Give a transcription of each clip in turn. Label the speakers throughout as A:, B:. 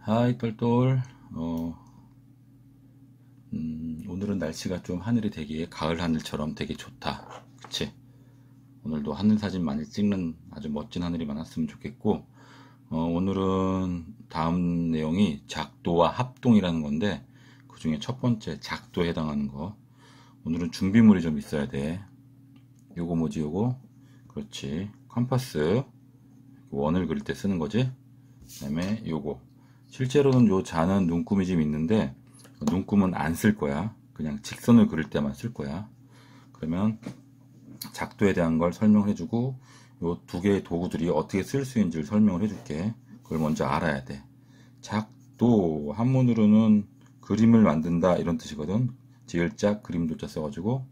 A: 하이 똘똘. 오늘은 날씨가 좀 하늘이 되게 가을 하늘처럼 되게 좋다. 그치? 오늘도 하늘 사진 많이 찍는 아주 멋진 하늘이 많았으면 좋겠고, 오늘은 다음 내용이 작도와 합동이라는 건데, 그 중에 첫 번째 작도에 해당하는 거. 오늘은 준비물이 좀 있어야 돼. 요거 뭐지, 요거? 그렇지. 컴퍼스. 원을 그릴 때 쓰는 거지. 그 다음에 요거. 실제로는 요 자는 눈금이 좀 있는데, 눈금은 안 쓸 거야. 그냥 직선을 그릴 때만 쓸 거야. 그러면 작도에 대한 걸 설명을 해주고, 요 두 개의 도구들이 어떻게 쓸 수 있는지를 설명을 해줄게. 그걸 먼저 알아야 돼. 작도, 한문으로는 그림을 만든다 이런 뜻이거든. 지을짝 그림도자 써가지고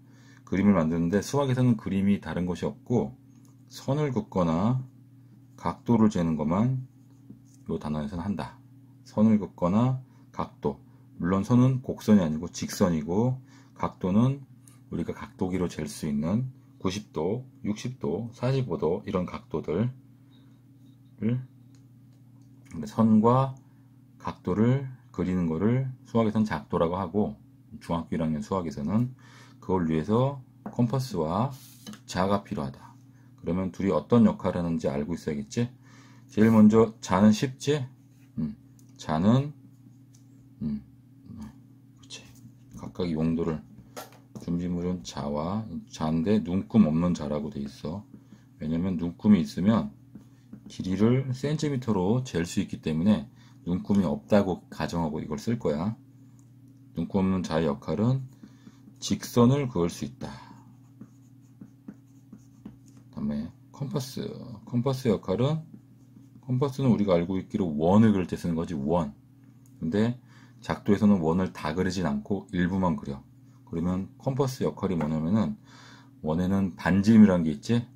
A: 그림을 만드는데, 수학에서는 그림이 다른 것이 없고 선을 긋거나 각도를 재는 것만 요 단어에서는 한다. 선을 긋거나 각도. 물론 선은 곡선이 아니고 직선이고, 각도는 우리가 각도기로 잴 수 있는 90도, 60도, 45도 이런 각도들을, 선과 각도를 그리는 거를 수학에서는 작도라고 하고, 중학교 1학년 수학에서는 그걸 위해서 컴퍼스와 자가 필요하다. 그러면 둘이 어떤 역할을 하는지 알고 있어야겠지? 제일 먼저 자는 쉽지? 자는 그렇지. 각각 용도를, 준비물은 자와 자인데 눈금 없는 자라고 돼 있어. 왜냐면 눈금이 있으면 길이를 센티미터로 잴 수 있기 때문에 눈금이 없다고 가정하고 이걸 쓸 거야. 눈금 없는 자의 역할은 직선을 그을 수 있다. 그다음에 컴퍼스 역할은, 컴퍼스는 우리가 알고 있기로 원을 그릴 때 쓰는 거지, 원. 근데 작도에서는 원을 다 그리진 않고 일부만 그려. 그러면 컴퍼스 역할이 뭐냐면은, 원에는 반지름이라는 게 있지?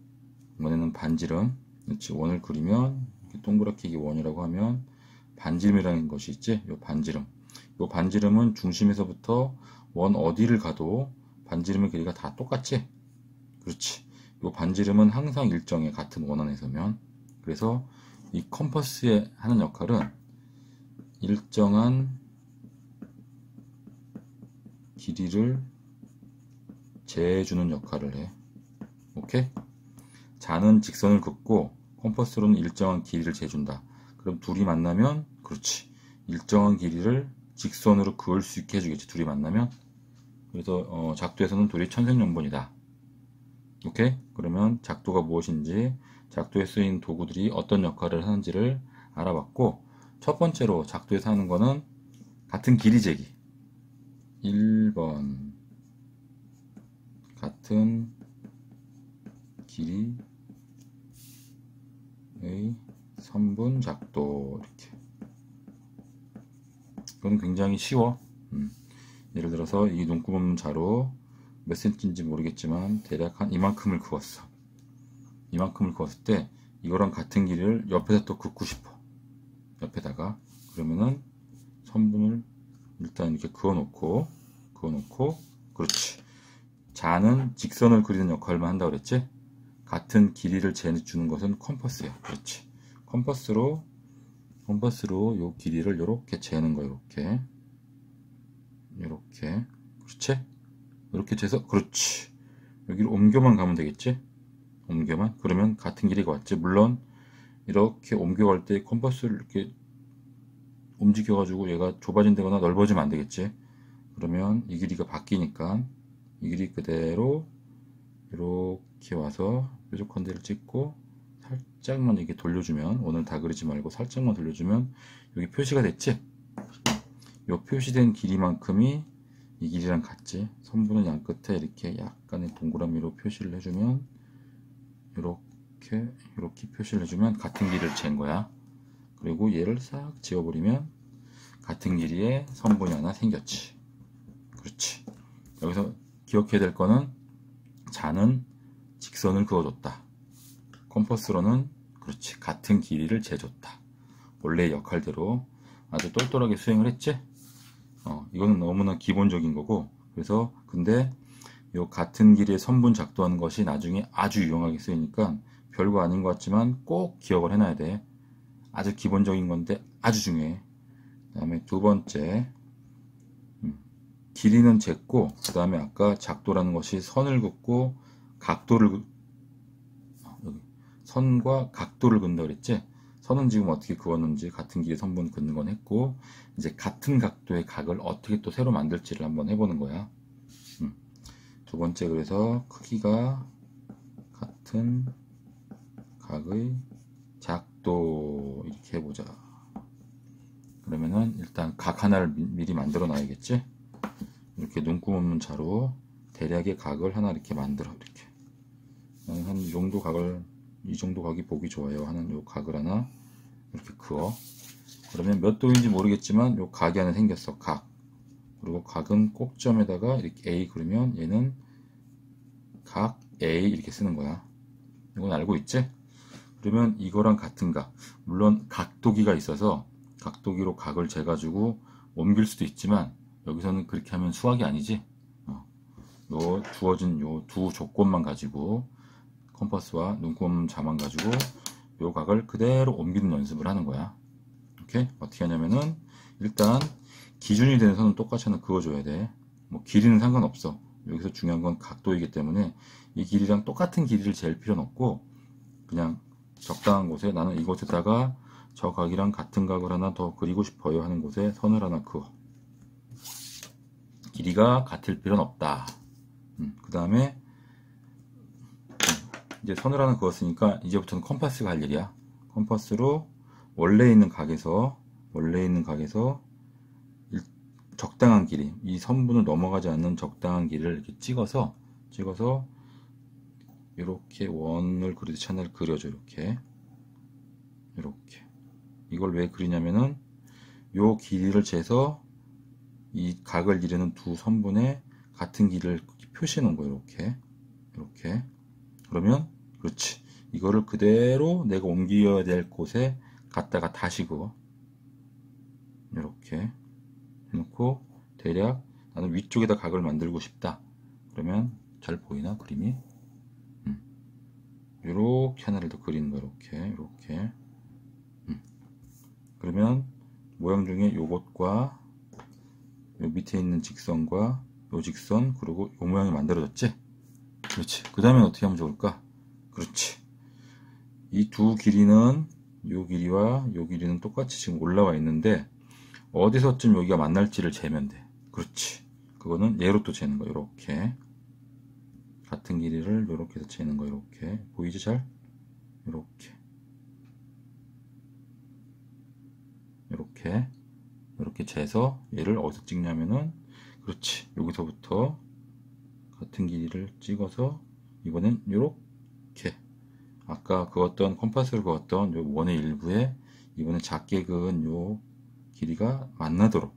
A: 원에는 반지름. 그렇지. 원을 그리면, 동그랗게 이게 원이라고 하면, 반지름이라는 것이 있지? 요 반지름. 요 반지름은 중심에서부터 원 어디를 가도 반지름의 길이가 다 똑같지? 그렇지. 요 반지름은 항상 일정해, 같은 원안에서면. 그래서 이 컴퍼스에 하는 역할은 일정한 길이를 재주는 역할을 해. 오케이? 자는 직선을 긋고 컴퍼스로는 일정한 길이를 재준다. 그럼 둘이 만나면, 그렇지, 일정한 길이를 직선으로 그을 수 있게 해주겠지, 둘이 만나면. 그래서 작도에서는 둘이 천생연분이다. 오케이? 그러면 작도가 무엇인지, 작도에 쓰인 도구들이 어떤 역할을 하는지를 알아봤고, 첫 번째로 작도에서 하는 거는 같은 길이 재기. 1번 같은 길이의 선분 작도. 이렇게. 이건 굉장히 쉬워. 예를 들어서 이 눈금 없는 자로 몇 센치인지 모르겠지만 대략 한 이만큼을 그었어. 이만큼을 그었을 때 이거랑 같은 길이를 옆에다 또 긋고 싶어. 옆에다가. 그러면은 선분을 일단 이렇게 그어놓고, 그렇지. 자는 직선을 그리는 역할만 한다고 그랬지? 같은 길이를 재주는 것은 컴퍼스야. 그렇지. 컴퍼스로 요 길이를 요렇게 재는 거야. 요렇게. 그렇지? 이렇게 재서, 그렇지. 여기를 옮겨만 가면 되겠지? 옮겨만. 그러면 같은 길이가 왔지. 물론 이렇게 옮겨갈 때 컴퍼스를 이렇게 움직여가지고 얘가 좁아진다거나 넓어지면 안 되겠지. 그러면 이 길이가 바뀌니까 이 길이 그대로 이렇게 와서 뾰족한 데를 찍고 살짝만 이렇게 돌려주면, 원을 다 그리지 말고 살짝만 돌려주면 여기 표시가 됐지? 이 표시된 길이만큼이 이 길이랑 같지? 선분은 양 끝에 이렇게 약간의 동그라미로 표시를 해주면, 이렇게 표시를 해주면 같은 길이를 잰 거야. 그리고 얘를 싹 지워버리면 같은 길이의 선분이 하나 생겼지. 그렇지. 여기서 기억해야 될 거는, 자는 직선을 그어줬다. 컴퍼스로는, 그렇지, 같은 길이를 재줬다. 원래의 역할대로 아주 똘똘하게 수행을 했지? 이거는 너무나 기본적인 거고, 그래서 근데 요 같은 길이의 선분 작도하는 것이 나중에 아주 유용하게 쓰이니까 별거 아닌 것 같지만 꼭 기억을 해놔야 돼. 아주 기본적인 건데 아주 중요해. 그 다음에 두 번째, 길이는 쟀고, 그 다음에 아까 작도라는 것이 선을 긋고 각도를 여기 선과 각도를 긋는다 그랬지. 선은 지금 어떻게 그었는지 같은 길이 선분 긋는 건 했고, 이제 같은 각도의 각을 어떻게 또 새로 만들지를 한번 해보는 거야. 두 번째, 그래서 크기가 같은 각의 작도 이렇게 해보자. 그러면은 일단 각 하나를 미리 만들어 놔야겠지. 이렇게 눈금 없는 자로 대략의 각을 하나 이렇게 만들어. 이렇게 나는 한 이 정도 각을, 이 정도 각이 보기 좋아요 하는 요 각을 하나 이렇게 그어. 그러면 몇 도인지 모르겠지만 요 각이 하나 생겼어. 각. 그리고 각은 꼭점에다가 이렇게 A 그리면 얘는 각 A 이렇게 쓰는 거야. 이건 알고 있지? 그러면 이거랑 같은 각, 물론 각도기가 있어서 각도기로 각을 재가지고 옮길 수도 있지만 여기서는 그렇게 하면 수학이 아니지. 요 주어진 요 두 조건만 가지고 컴퍼스와 눈금 자만 가지고 요 각을 그대로 옮기는 연습을 하는 거야. 오케이? 어떻게 하냐면은 일단 기준이 되는 선은 똑같이 하나 그어줘야 돼. 뭐 길이는 상관없어. 여기서 중요한 건 각도이기 때문에 이 길이랑 똑같은 길이를 잴 필요는 없고 그냥 적당한 곳에 나는 이곳에다가 저 각이랑 같은 각을 하나 더 그리고 싶어요 하는 곳에 선을 하나 그어. 길이가 같을 필요는 없다. 그 다음에 이제 선을 하나 그었으니까 이제부터는 컴파스가 할 일이야. 컴파스로 원래 있는 각에서 적당한 길이, 이 선분을 넘어가지 않는 적당한 길이를 이렇게 찍어서 이렇게 원을 그리듯이 하나를 그려줘. 이렇게 이걸 왜 그리냐면은 요 길이를 재서 이 각을 이루는 두 선분의 같은 길이를 표시해 놓은 거예요. 이렇게 그러면 그렇지. 이거를 그대로 내가 옮겨야 될 곳에 갖다가 다시 그어. 이렇게 해놓고 대략 나는 위쪽에다 각을 만들고 싶다. 그러면 잘 보이나 그림이? 이렇게 하나를 더 그리는 거야. 이렇게. 그러면 모양 중에 요것과 요 밑에 있는 직선과 요 직선 그리고 요 모양이 만들어졌지? 그렇지. 그 다음에 어떻게 하면 좋을까? 그렇지. 이 두 길이는 요 길이와 요 길이는 똑같이 지금 올라와 있는데 어디서쯤 여기가 만날지를 재면 돼. 그렇지. 그거는 얘로 또 재는 거야. 이렇게 같은 길이를 이렇게 해서 재는 거야. 이렇게 보이지 잘? 이렇게 재서 얘를 어디서 찍냐면은 그렇지. 여기서부터 같은 길이를 찍어서 이번엔 이렇게 아까 그었던 컴파스를 그었던 요 원의 일부에 이번엔 작게 그은 요 길이가 만나도록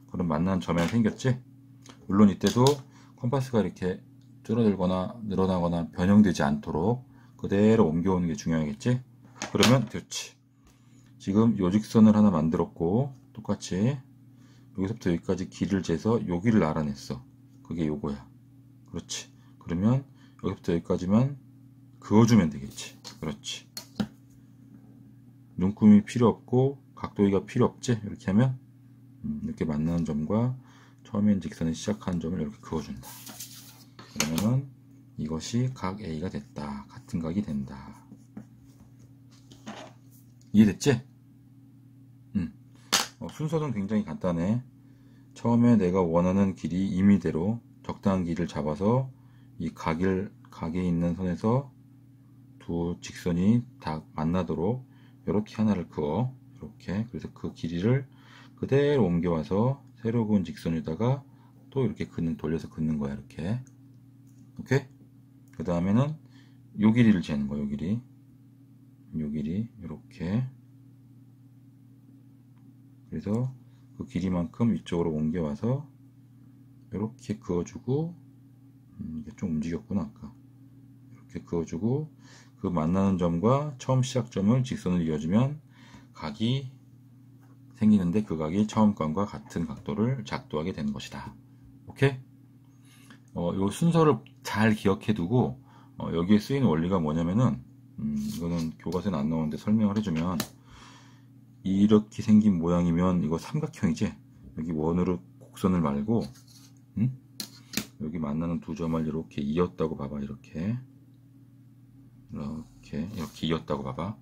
A: 그런 만나는 점이 생겼지. 물론 이때도 컴파스가 이렇게 줄어들거나 늘어나거나 변형되지 않도록 그대로 옮겨오는 게 중요하겠지. 그러면 그렇지. 지금 요 직선을 하나 만들었고 똑같이 여기서부터 여기까지 길이를 재서 여기를 알아냈어. 그게 요거야. 그렇지. 그러면 여기부터 여기까지만 그어주면 되겠지. 그렇지. 눈금이 필요 없고 각도기가 필요 없지. 이렇게 하면 이렇게 만나는 점과 처음엔 직선에 시작하는 점을 이렇게 그어준다. 그러면은 이것이 각 A가 됐다. 같은 각이 된다. 이해됐지? 순서는 굉장히 간단해. 처음에 내가 원하는 길이 임의대로 적당한 길이를 잡아서 이 각에 있는 선에서 두 직선이 다 만나도록 이렇게 하나를 그어. 이렇게. 그래서 그 길이를 그대로 옮겨와서 새로 그은 직선에다가 또 이렇게 돌려서 긋는 거야. 이렇게. 오케이? 그 다음에는 요 길이를 재는 거야. 요 길이. 이렇게. 그래서 그 길이만큼 위쪽으로 옮겨와서 이렇게 그어주고 이게 좀 움직였구나 아까. 이렇게 그어주고 그 만나는 점과 처음 시작점을 직선을 이어주면 각이 생기는데 그 각이 처음 각과 같은 각도를 작도하게 되는 것이다. 오케이? 요 순서를 잘 기억해 두고 여기에 쓰이는 원리가 뭐냐면은 이거는 교과서에는 안 나오는데 설명을 해주면 이렇게 생긴 모양이면 이거 삼각형이지. 여기 원으로 곡선을 말고, 응? 여기 만나는 두 점을 이렇게 이었다고 봐봐. 이렇게 이었다고 봐봐.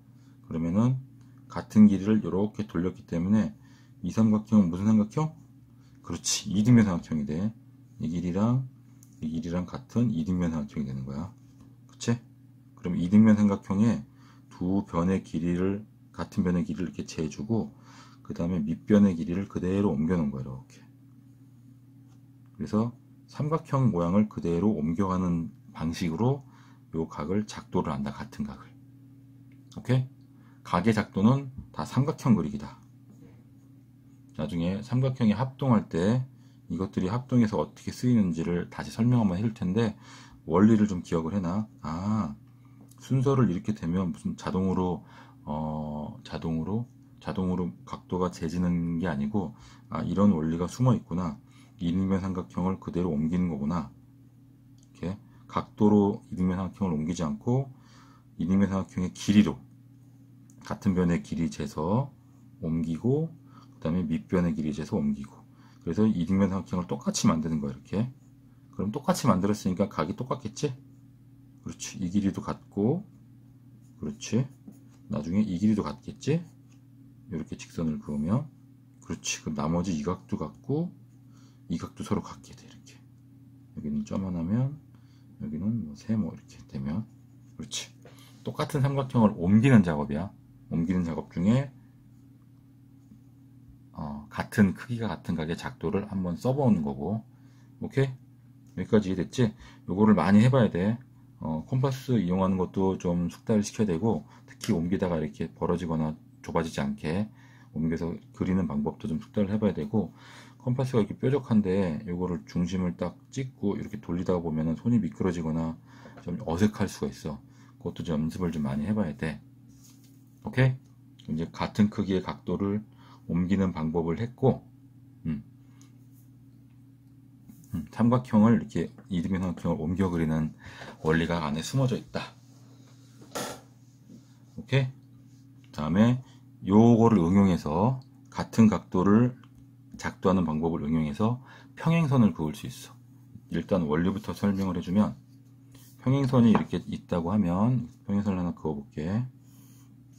A: 그러면은 같은 길이를 이렇게 돌렸기 때문에 이 삼각형은 무슨 삼각형? 그렇지, 이등변 삼각형이 돼. 이 길이랑 같은 이등변 삼각형이 되는 거야. 그치? 그럼 이등변 삼각형에 두 변의 길이를, 같은 변의 길이를 이렇게 재주고, 그 다음에 밑변의 길이를 그대로 옮겨 놓은 거야. 이렇게. 그래서 삼각형 모양을 그대로 옮겨가는 방식으로 요 각을 작도를 한다. 같은 각을. 오케이? 각의 작도는 다 삼각형 그리기다. 나중에 삼각형이 합동할 때 이것들이 합동해서 어떻게 쓰이는지를 다시 설명 한번 해줄 텐데, 원리를 좀 기억을 해놔. 아, 순서를 이렇게 되면 무슨 자동으로 각도가 재지는 게 아니고, 아, 이런 원리가 숨어 있구나. 이등변 삼각형을 그대로 옮기는 거구나. 이렇게 각도로 이등변 삼각형을 옮기지 않고 이등변 삼각형의 길이로, 같은 변의 길이 재서 옮기고, 그 다음에 밑변의 길이 재서 옮기고. 그래서 이등변 삼각형을 똑같이 만드는 거야. 이렇게. 그럼 똑같이 만들었으니까 각이 똑같겠지? 그렇지. 이 길이도 같고, 그렇지. 나중에 이 길이도 같겠지? 이렇게 직선을 그으면, 그렇지. 그럼 나머지 이 각도 같고, 이 각도 서로 같게 돼. 이렇게. 여기는 점 하나면, 여기는 뭐 세모 이렇게 되면, 그렇지. 똑같은 삼각형을 옮기는 작업이야. 옮기는 작업 중에 같은 크기가 같은 각의 작도를 한번 써보는 거고. 오케이? 여기까지 이해됐지? 요거를 많이 해봐야 돼. 콤파스 이용하는 것도 좀 숙달을 시켜야 되고, 특히 옮기다가 이렇게 벌어지거나 좁아지지 않게 옮겨서 그리는 방법도 좀 숙달을 해봐야 되고, 컴파스가 이렇게 뾰족한데 요거를 중심을 딱 찍고 이렇게 돌리다가 보면은 손이 미끄러지거나 좀 어색할 수가 있어. 그것도 좀 연습을 좀 많이 해봐야 돼. 오케이? 이제 같은 크기의 각도를 옮기는 방법을 했고, 삼각형을 이렇게 이등변 삼각형을 옮겨 그리는 원리가 안에 숨어져 있다. 오케이? 다음에 요거를 응용해서 같은 각도를 작도하는 방법을 응용해서 평행선을 그을 수 있어. 일단 원리부터 설명을 해주면, 평행선이 이렇게 있다고 하면, 평행선을 하나 그어볼게.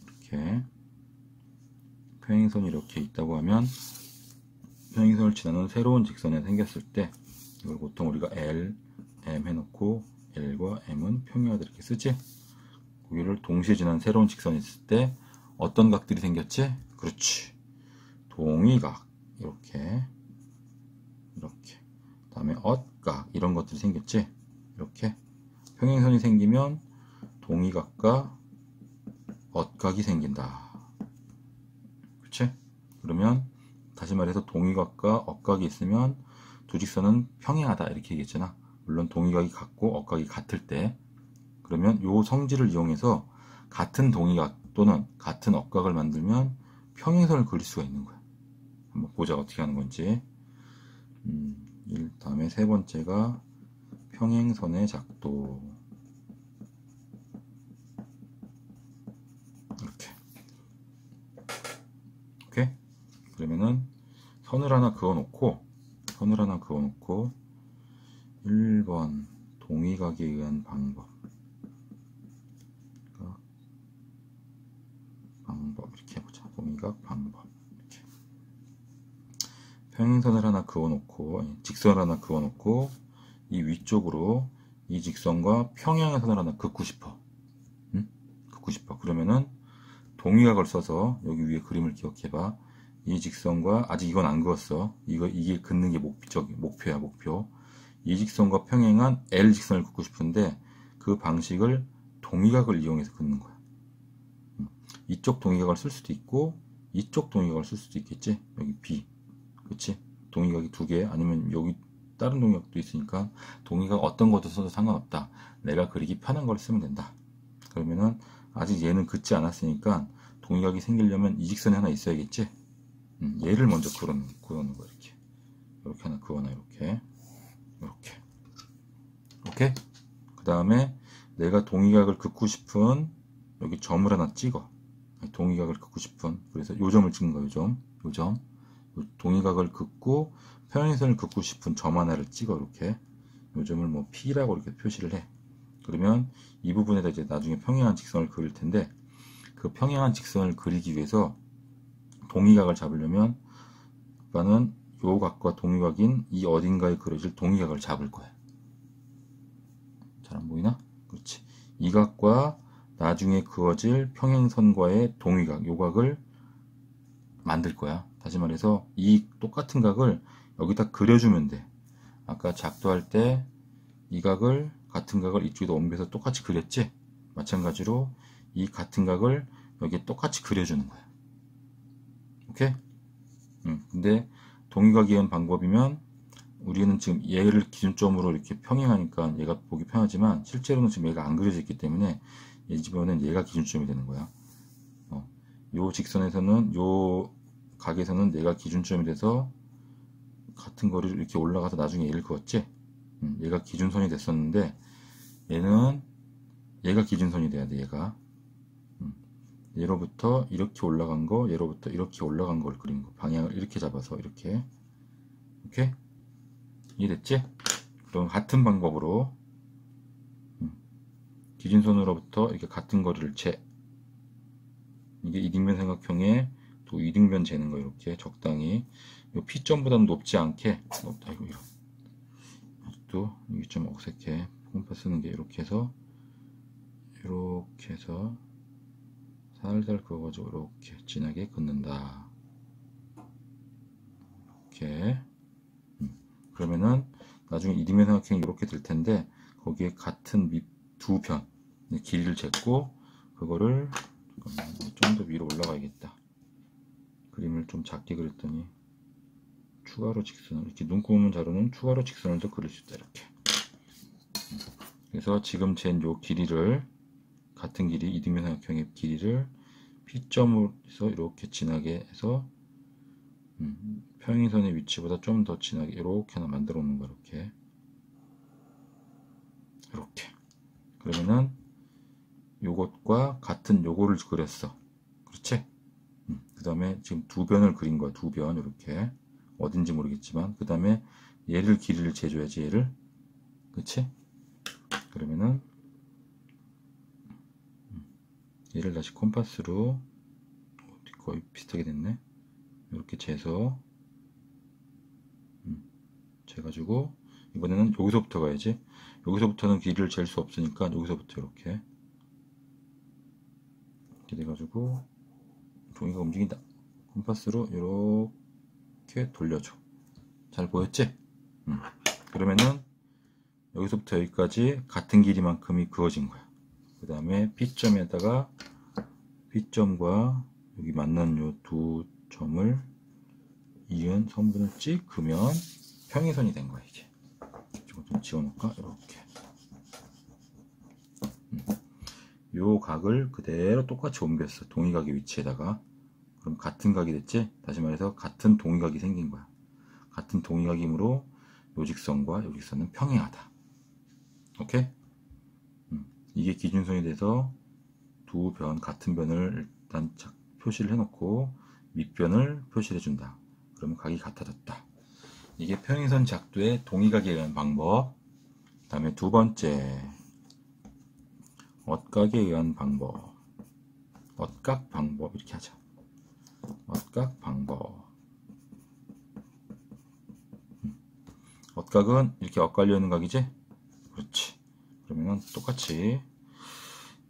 A: 이렇게 평행선이 이렇게 있다고 하면, 평행선을 지나는 새로운 직선이 생겼을 때, 이걸 보통 우리가 L, M 해놓고 L과 M은 평행하다 이렇게 쓰지? 거기를 동시에 지나는 새로운 직선이 있을 때 어떤 각들이 생겼지? 그렇지. 동의각. 이렇게. 그 다음에 엇각. 이런 것들이 생겼지? 이렇게. 평행선이 생기면 동의각과 엇각이 생긴다. 그치? 그러면 다시 말해서 동의각과 엇각이 있으면 두 직선은 평행하다 이렇게 얘기했잖아. 물론 동의각이 같고 엇각이 같을 때, 그러면 요 성질을 이용해서 같은 동의각 또는 같은 엇각을 만들면 평행선을 그릴 수가 있는 거야. 한번 보자 어떻게 하는 건지. 다음에 세 번째가 평행선의 작도. 이렇게. 오케이? 그러면은 선을 하나 그어놓고 1번 동의각에 의한 방법 이렇게 해보자. 동의각 방법. 이렇게. 평행선을 하나 그어놓고, 직선을 하나 그어놓고, 이 위쪽으로 이 직선과 평행한 선을 하나 긋고 싶어. 긋고 싶어. 그러면은 동의각을 써서 여기 위에 그림을 기억해봐. 이 직선과, 아직 이건 안 그었어. 이게 긋는 게 목표야, 목표. 이 직선과 평행한 L 직선을 긋고 싶은데 그 방식을 동의각을 이용해서 긋는 거야. 이쪽 동의각을 쓸 수도 있고 이쪽 동의각을 쓸 수도 있겠지. 여기 B. 그치? 동의각이 두 개, 아니면 여기 다른 동의각도 있으니까 동의각 어떤 것도 써도 상관없다. 내가 그리기 편한 걸 쓰면 된다. 그러면은 아직 얘는 긋지 않았으니까 동의각이 생기려면 이 직선이 하나 있어야겠지. 얘를 먼저 그어놓는 거. 이렇게 하나 그어놔. 이렇게 오케이? 그 다음에 내가 동의각을 긋고 싶은 여기 점을 하나 찍어. 동의각을 긋고 싶은, 그래서 요점을 찍는 거예요. 요점. 동의각을 긋고 평행선을 긋고 싶은 점 하나를 찍어. 이렇게 요점을 뭐 P라고 이렇게 표시를 해. 그러면 이 부분에다 이제 나중에 평행한 직선을 그릴 텐데, 그 평행한 직선을 그리기 위해서 동의각을 잡으려면 아빠는 요 각과 동의각인 이 어딘가에 그려질 동의각을 잡을 거야. 잘 안 보이나? 그렇지. 이 각과 나중에 그어질 평행선과의 동의각, 요 각을 만들 거야. 다시 말해서 이 똑같은 각을 여기다 그려주면 돼. 아까 작도할 때 이 각을, 같은 각을 이쪽에다 옮겨서 똑같이 그렸지? 마찬가지로 이 같은 각을 여기에 똑같이 그려주는 거야. 오케이? 근데 동의각이 이은 방법이면 우리는 지금 얘를 기준점으로 이렇게 평행하니까 얘가 보기 편하지만 실제로는 지금 얘가 안 그려져 있기 때문에 이 집어는 얘가 기준점이 되는 거야. 요 직선에서는, 요 각에서는 얘가 기준점이 돼서 같은 거리를 이렇게 올라가서 나중에 얘를 그었지? 얘가 기준선이 됐었는데 얘는 얘가 기준선이 돼야 돼. 얘가 얘로부터 이렇게 올라간 거, 얘로부터 이렇게 올라간 걸 그린 거, 방향을 이렇게 잡아서 이렇게. 오케이? 이해됐지? 그럼 같은 방법으로 기준선으로부터 이렇게 같은 거리를 재. 이게 이등변 삼각형의 또 이등변 재는 거. 이렇게 적당히 요 P점보다는 높지 않게. 아이고, 이런. 아직도 이게 좀 어색해. 콤파스 쓰는 게. 이렇게 해서 살살 그어가지고 이렇게 진하게 긋는다. 이렇게. 그러면은 나중에 이등변 삼각형이 이렇게 될 텐데, 거기에 같은 두 편 길이를 쟀고, 그거를 좀 더 위로 올라가야겠다. 그림을 좀 작게 그렸더니 추가로 직선을, 이렇게 눈곱은 자루는 추가로 직선을 더 그릴 수 있다. 이렇게. 그래서 지금 잰 요 길이를, 같은 길이, 이등변 삼각형의 길이를 P점에서 이렇게 진하게 해서 평행선의 위치보다 좀 더 진하게 이렇게 하나 만들어 놓는 거야. 이렇게. 그러면은 요것과 같은 요거를 그렸어. 그렇지? 그 다음에 지금 두 변을 그린 거야. 두 변. 이렇게. 어딘지 모르겠지만, 그 다음에 얘를 길이를 재줘야지. 얘를. 그치? 그러면은 얘를 다시 콤파스로, 거의 비슷하게 됐네. 이렇게 재서 재가지고 이번에는 여기서부터 가야지. 여기서부터는 길이를 잴 수 없으니까 여기서부터 이렇게 돼가지고 종이가 움직인다. 콤파스로 이렇게 돌려줘. 잘 보였지? 그러면은 여기서부터 여기까지 같은 길이만큼이 그어진 거야. 그 다음에 P점에다가 P점과 여기 만나는 요 두 점을 이은 선분을 찍으면 평행선이 된 거야. 이게 이거 좀 지워놓을까? 이렇게. 요 각을 그대로 똑같이 옮겼어. 동의각의 위치에다가. 그럼 같은 각이 됐지? 다시 말해서 같은 동의각이 생긴 거야. 같은 동의각이므로 요 직선과 요 직선은 평행하다. 오케이? 이게 기준선이 돼서 두 변, 같은 변을 일단 표시를 해놓고 밑변을 표시를 해준다. 그러면 각이 같아졌다. 이게 평행선 작도의 동의각에 의한 방법. 그 다음에 두 번째, 엇각에 의한 방법. 엇각 방법. 이렇게 하자. 엇각 방법. 엇각은 이렇게 엇갈려 있는 각이지? 그렇지. 그러면 똑같이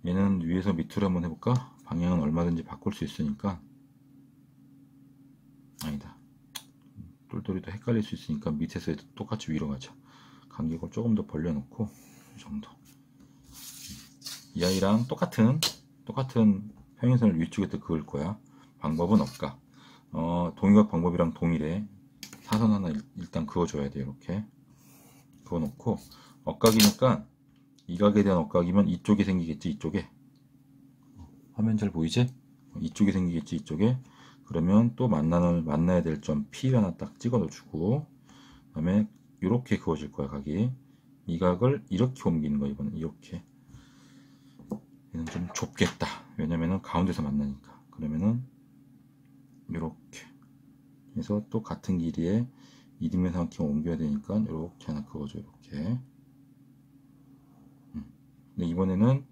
A: 얘는 위에서 밑으로 한번 해볼까? 방향은 얼마든지 바꿀 수 있으니까. 아니다. 똘똘이도 헷갈릴 수 있으니까 밑에서 똑같이 위로 가자. 간격을 조금 더 벌려놓고 이 정도. 이 아이랑 똑같은 평행선을 위쪽에다 그을 거야. 방법은 엇각. 동의각 방법이랑 동일해. 사선 하나 일단 그어줘야 돼. 이렇게 그어놓고, 엇각이니까 이 각에 대한 엇각이면 이쪽에 생기겠지. 이쪽에. 화면 잘 보이지? 이쪽에 생기겠지. 이쪽에. 그러면 또 만나야 될 점 P 하나 딱 찍어 넣어주고, 그 다음에 이렇게 그어질 거야. 각이. 이 각을 이렇게 옮기는 거야. 이번엔 이렇게. 얘는 좀 좁겠다. 왜냐면은 가운데서 만나니까. 그러면은 이렇게 해서 또 같은 길이에 이등변 삼각형 옮겨야 되니까 이렇게 하나 그어줘. 이렇게. 근데 이번에는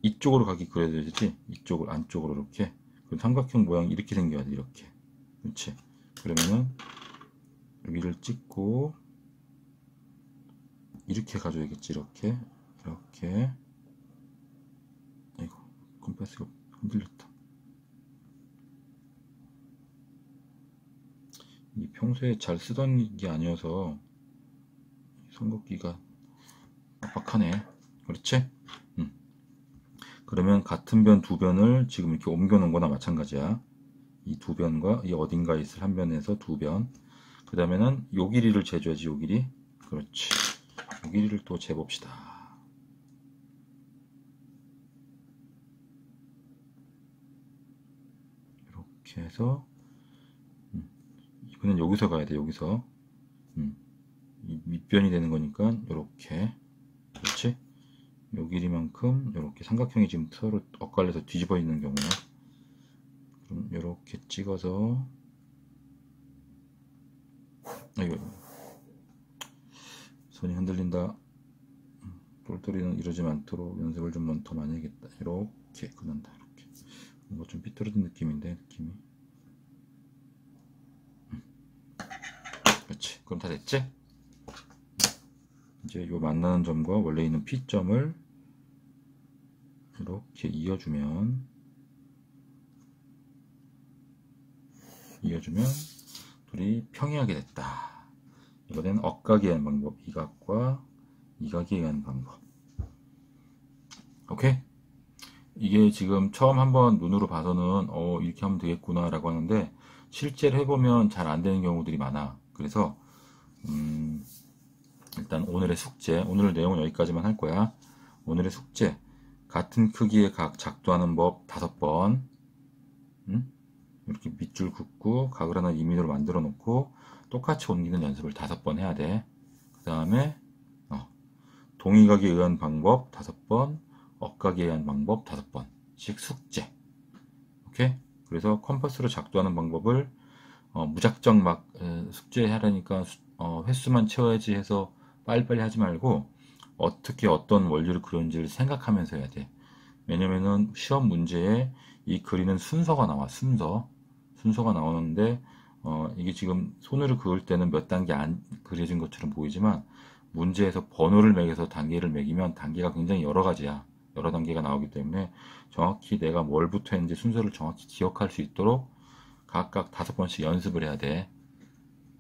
A: 이쪽으로 가기 그려야 되지. 이쪽을 안쪽으로 이렇게. 그럼 삼각형 모양이 이렇게 생겨야 돼. 이렇게. 그렇지. 그러면은 여기를 찍고 이렇게 가져야겠지. 이렇게. 이렇게. 아이고, 컴패스가 흔들렸다. 이 평소에 잘 쓰던 게 아니어서 손긋기가 빡빡하네. 그렇지? 그러면 같은 변 두 변을 지금 이렇게 옮겨 놓은 거나 마찬가지야. 이 두 변과 이 어딘가에 있을 한 변에서 두 변. 그 다음에는 요 길이를 재줘야지. 요 길이. 그렇지. 요 길이를 또 재봅시다. 이렇게 해서 이번엔 여기서 가야 돼. 여기서 이 밑변이 되는 거니까 이렇게. 그렇지? 요 길이만큼 이렇게 삼각형이 지금 서로 엇갈려서 뒤집어 있는 경우야. 그럼 이렇게 찍어서 아이고 손이 흔들린다. 똘똘이는 이러지 않도록 연습을 좀 더 많이 해야겠다. 이렇게 그는다. 이렇게 뭔가 좀 삐뚤어진 느낌인데 느낌이. 그렇지. 그럼 다 됐지? 이제 요 만나는 점과 원래 있는 P점을 이렇게 이어주면 둘이 평행하게 됐다. 이번에는 억각에 의한 방법, 이각과 이각에 의한 방법. 오케이? 이게 지금 처음 한번 눈으로 봐서는 이렇게 하면 되겠구나 라고 하는데 실제로 해보면 잘 안 되는 경우들이 많아. 그래서 일단 오늘의 숙제, 오늘 내용은 여기까지만 할 거야. 오늘의 숙제, 같은 크기의 각 작도하는 법 5번. 이렇게 밑줄 긋고 각을 하나 2미터로 만들어 놓고 똑같이 옮기는 연습을 5번 해야 돼. 그 다음에 동의각에 의한 방법 5번, 억각에 의한 방법 5번씩 숙제. 오케이? 그래서 컴퍼스로 작도하는 방법을 무작정 막 숙제하라니까 횟수만 채워야지 해서 빨리빨리 하지 말고 어떻게 어떤 원리를 그렸는지를 생각하면서 해야 돼. 왜냐면은 시험 문제에 이 그리는 순서가 나와. 순서가 나오는데 이게 지금 손으로 그을 때는 몇 단계 안 그려진 것처럼 보이지만 문제에서 번호를 매겨서 단계를 매기면 단계가 굉장히 여러 가지야. 여러 단계가 나오기 때문에 정확히 내가 뭘부터 했는지 순서를 정확히 기억할 수 있도록 각각 5번씩 연습을 해야 돼.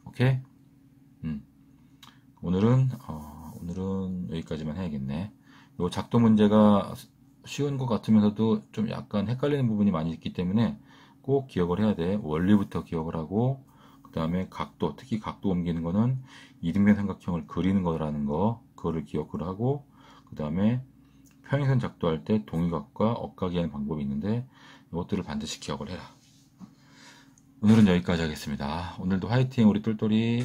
A: 오케이? 오늘은 여기까지만 해야겠네. 요 작도 문제가 쉬운 것 같으면서도 좀 약간 헷갈리는 부분이 많이 있기 때문에 꼭 기억을 해야 돼. 원리부터 기억을 하고 그 다음에 각도, 특히 각도 옮기는 거는 이등변 삼각형을 그리는 거라는 거, 그거를 기억을 하고 그 다음에 평행선 작도할 때 동의각과 억각이 하는 방법이 있는데 이것들을 반드시 기억을 해라. 오늘은 여기까지 하겠습니다. 오늘도 화이팅 우리 똘똘이.